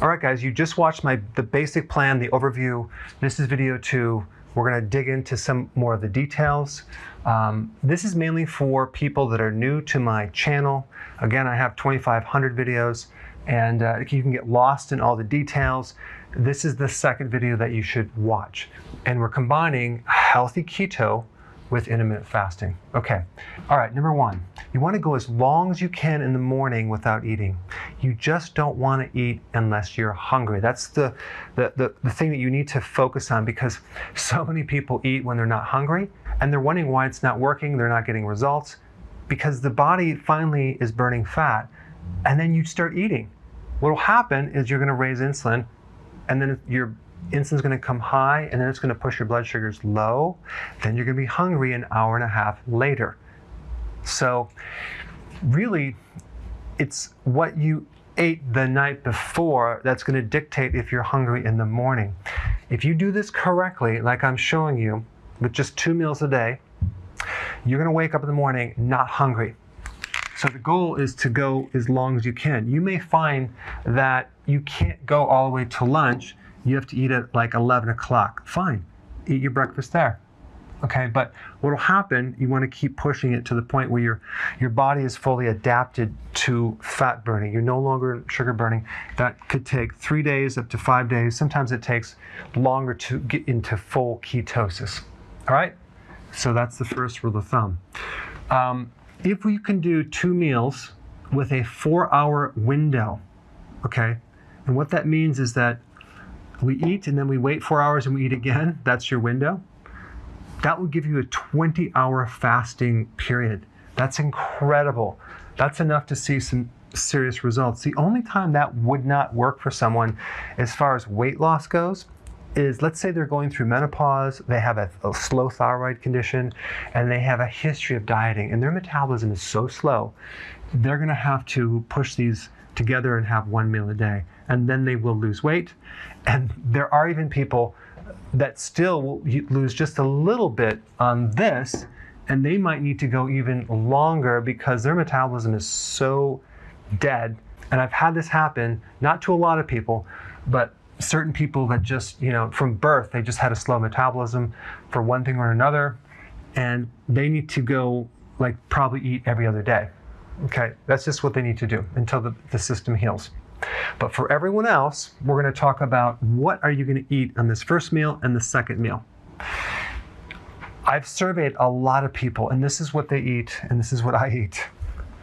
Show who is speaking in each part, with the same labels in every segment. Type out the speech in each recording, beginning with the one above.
Speaker 1: All right, guys, you just watched the basic plan, the overview. This is video 2. We're gonna dig into some more of the details. This is mainly for people that are new to my channel. Again, I have 2,500 videos, and you can get lost in all the details. This is the second video that you should watch. And we're combining healthy keto with intermittent fasting. Okay, all right, number 1, you wanna go as long as you can in the morning without eating. You just don't wanna eat unless you're hungry. That's the thing that you need to focus on, because so many people eat when they're not hungry, and they're wondering why it's not working, they're not getting results, because the body finally is burning fat, and then you start eating. What'll happen is you're gonna raise insulin, and then your insulin's gonna come high, and then it's gonna push your blood sugars low. Then you're gonna be hungry an hour and a half later. So really, it's what you ate the night before that's gonna dictate if you're hungry in the morning. If you do this correctly, like I'm showing you, with just 2 meals a day, you're gonna wake up in the morning not hungry. So the goal is to go as long as you can. You may find that you can't go all the way to lunch. You have to eat at like 11 o'clock. Fine, eat your breakfast there. Okay, but what will happen, you want to keep pushing it to the point where your body is fully adapted to fat burning. You're no longer sugar burning. That could take 3 days up to 5 days. Sometimes it takes longer to get into full ketosis. All right, so that's the first rule of thumb. If we can do 2 meals with a 4-hour window, okay, and what that means is that we eat and then we wait 4 hours and we eat again, that's your window. That will give you a 20-hour fasting period. That's incredible. That's enough to see some serious results. The only time that would not work for someone as far as weight loss goes is, let's say they're going through menopause, they have a slow thyroid condition, and they have a history of dieting, and their metabolism is so slow, they're gonna have to push these together and have 1 meal a day, and then they will lose weight. And there are even people that still will lose just a little bit on this, and they might need to go even longer because their metabolism is so dead. And I've had this happen, not to a lot of people, but certain people that just, from birth, they just had a slow metabolism for one thing or another, and they need to go probably eat every other day. Okay, that's just what they need to do until the system heals. But for everyone else, we're going to talk about what are you going to eat on this first meal and the second meal. I've surveyed a lot of people, and this is what they eat, and this is what I eat.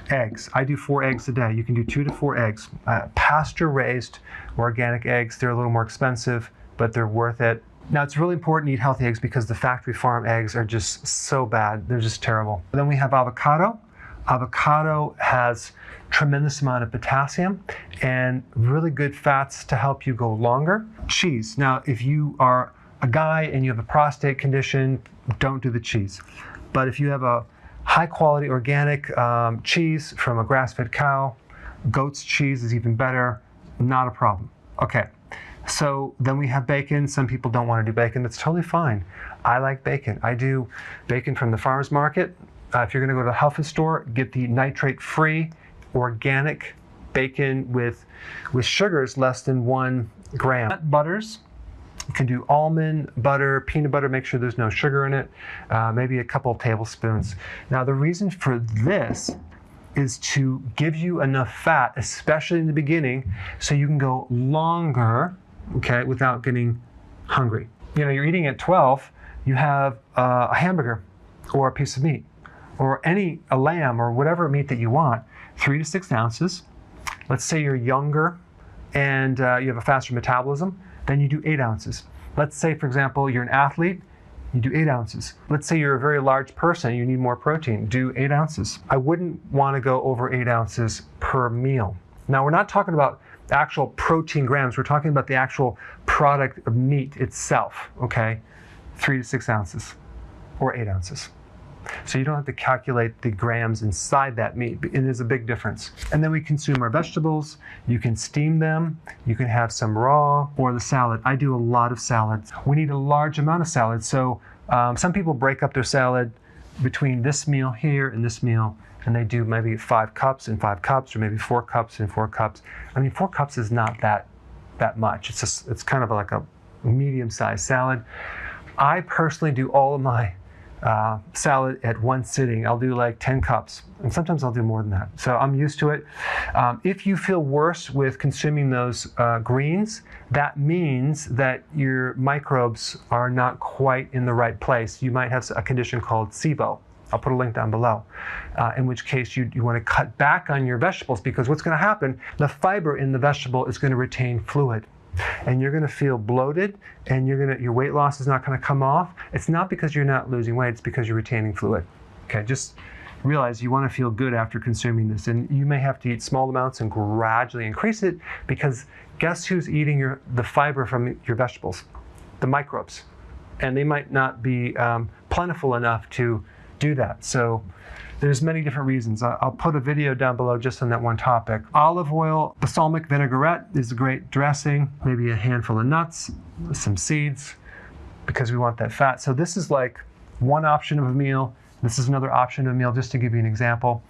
Speaker 1: Eggs. I do 4 eggs a day. You can do 2 to 4 eggs. Pasture-raised organic eggs, they're a little more expensive, but they're worth it. Now, it's really important to eat healthy eggs because the factory farm eggs are just so bad. They're just terrible. Then we have avocado. Avocado has tremendous amount of potassium and really good fats to help you go longer. Cheese. Now, if you are a guy and you have a prostate condition, don't do the cheese. But if you have a high quality organic cheese from a grass-fed cow, goat's cheese is even better, not a problem. Okay, so then we have bacon. Some people don't want to do bacon. That's totally fine. I like bacon. I do bacon from the farmer's market. If you're going to go to the health food store, get the nitrate-free organic bacon with sugars less than 1 gram. Nut butters, you can do almond butter, peanut butter, make sure there's no sugar in it, maybe a couple of tablespoons. Now, the reason for this is to give you enough fat, especially in the beginning, so you can go longer, okay, without getting hungry. You're eating at 12, you have a hamburger or a piece of meat, or a lamb or whatever meat that you want, 3 to 6 ounces. Let's say you're younger and you have a faster metabolism, then you do 8 ounces. Let's say, for example, you're an athlete, you do 8 ounces. Let's say you're a very large person, you need more protein, do 8 ounces. I wouldn't want to go over 8 ounces per meal. Now, we're not talking about actual protein grams, we're talking about the actual product of meat itself, okay? 3 to 6 ounces or 8 ounces. So you don't have to calculate the grams inside that meat. It is a big difference. And then we consume our vegetables. You can steam them. You can have some raw or the salad. I do a lot of salads. We need a large amount of salad. So some people break up their salad between this meal here and this meal, and they do maybe 5 cups and 5 cups, or maybe 4 cups and 4 cups. I mean, 4 cups is not that that much. It's kind of like a medium-sized salad. I personally do all of my salad at one sitting. I'll do like 10 cups, and sometimes I'll do more than that. So I'm used to it. If you feel worse with consuming those greens, that means that your microbes are not quite in the right place. You might have a condition called SIBO. I'll put a link down below, in which case you want to cut back on your vegetables, because what's going to happen, the fiber in the vegetable is going to retain fluid. And you're going to feel bloated, and your weight loss is not going to come off. It's not because you're not losing weight, it's because you're retaining fluid. Okay, just realize you want to feel good after consuming this, and you may have to eat small amounts and gradually increase it, because guess who's eating the fiber from your vegetables? The microbes. And they might not be plentiful enough to do that. So there's many different reasons. I'll put a video down below just on that one topic. Olive oil, balsamic vinaigrette is a great dressing. Maybe a handful of nuts, some seeds, because we want that fat. So this is like one option of a meal. This is another option of a meal, just to give you an example.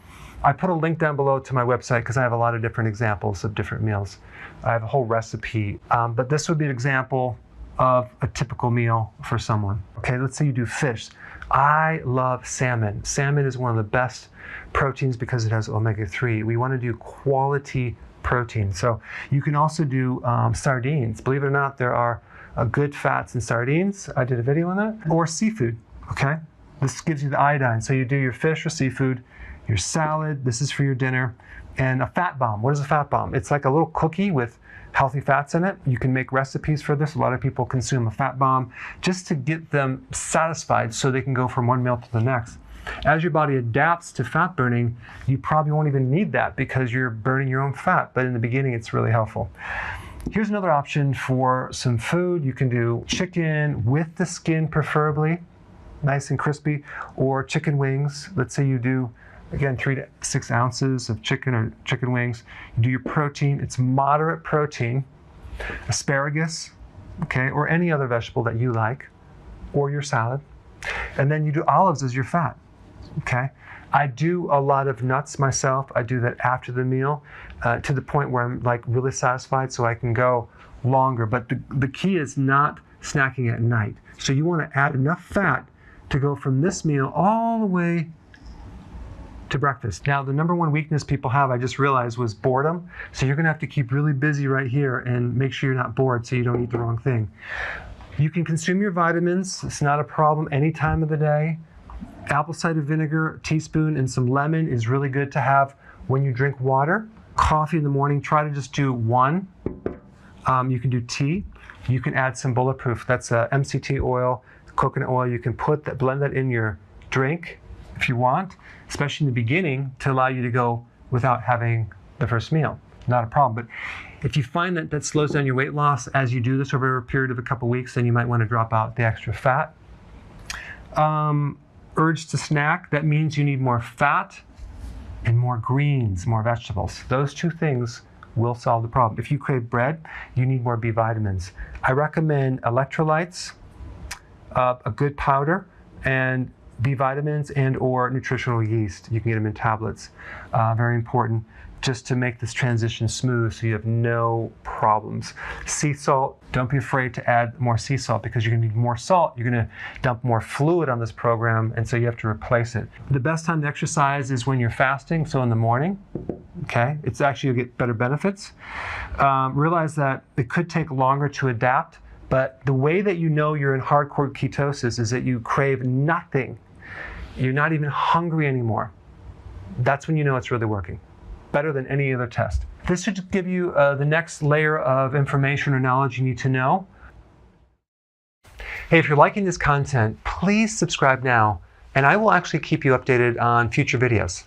Speaker 1: I put a link down below to my website because I have a lot of different examples of different meals. I have a whole recipe, but this would be an example of a typical meal for someone. Okay, let's say you do fish. I love salmon. Salmon is one of the best proteins because it has omega-3. We want to do quality protein. So you can also do sardines. Believe it or not, there are good fats in sardines. I did a video on that. Or seafood, okay? This gives you the iodine. So you do your fish or seafood, your salad, this is for your dinner, and a fat bomb. What is a fat bomb? It's like a little cookie with healthy fats in it. You can make recipes for this. A lot of people consume a fat bomb just to get them satisfied so they can go from one meal to the next. As your body adapts to fat burning, you probably won't even need that because you're burning your own fat, but in the beginning it's really helpful. Here's another option for some food. You can do chicken with the skin preferably, nice and crispy, or chicken wings. Let's say you do, again, 3 to 6 ounces of chicken or chicken wings. You do your protein. It's moderate protein. Asparagus, okay, or any other vegetable that you like, or your salad. And then you do olives as your fat, okay? I do a lot of nuts myself. I do that after the meal to the point where I'm like really satisfied so I can go longer. But the key is not snacking at night. So you want to add enough fat to go from this meal all the way to breakfast. Now, the number one weakness people have, I just realized, was boredom. So you're gonna have to keep really busy right here and make sure you're not bored so you don't eat the wrong thing. You can consume your vitamins. It's not a problem any time of the day. Apple cider vinegar, a teaspoon, and some lemon is really good to have when you drink water. Coffee in the morning, try to just do one. You can do tea. You can add some bulletproof. That's MCT oil, coconut oil. You can blend that in your drink if you want, especially in the beginning, to allow you to go without having the first meal. Not a problem. But if you find that slows down your weight loss as you do this over a period of a couple weeks, then you might want to drop out the extra fat. Urge to snack, that means you need more fat and more greens, more vegetables. Those two things will solve the problem. If you crave bread, you need more B vitamins. I recommend electrolytes, a good powder, and B vitamins and or nutritional yeast. You can get them in tablets. Very important, just to make this transition smooth so you have no problems. Sea salt, don't be afraid to add more sea salt because you're gonna need more salt. You're gonna dump more fluid on this program, and so you have to replace it. The best time to exercise is when you're fasting, so in the morning, okay? It's actually, you'll get better benefits. Realize that it could take longer to adapt, but the way that you know you're in hardcore ketosis is that you crave nothing. You're not even hungry anymore. That's when you know it's really working. Better than any other test. This should give you the next layer of information or knowledge you need to know. Hey, if you're liking this content, please subscribe now, and I will actually keep you updated on future videos.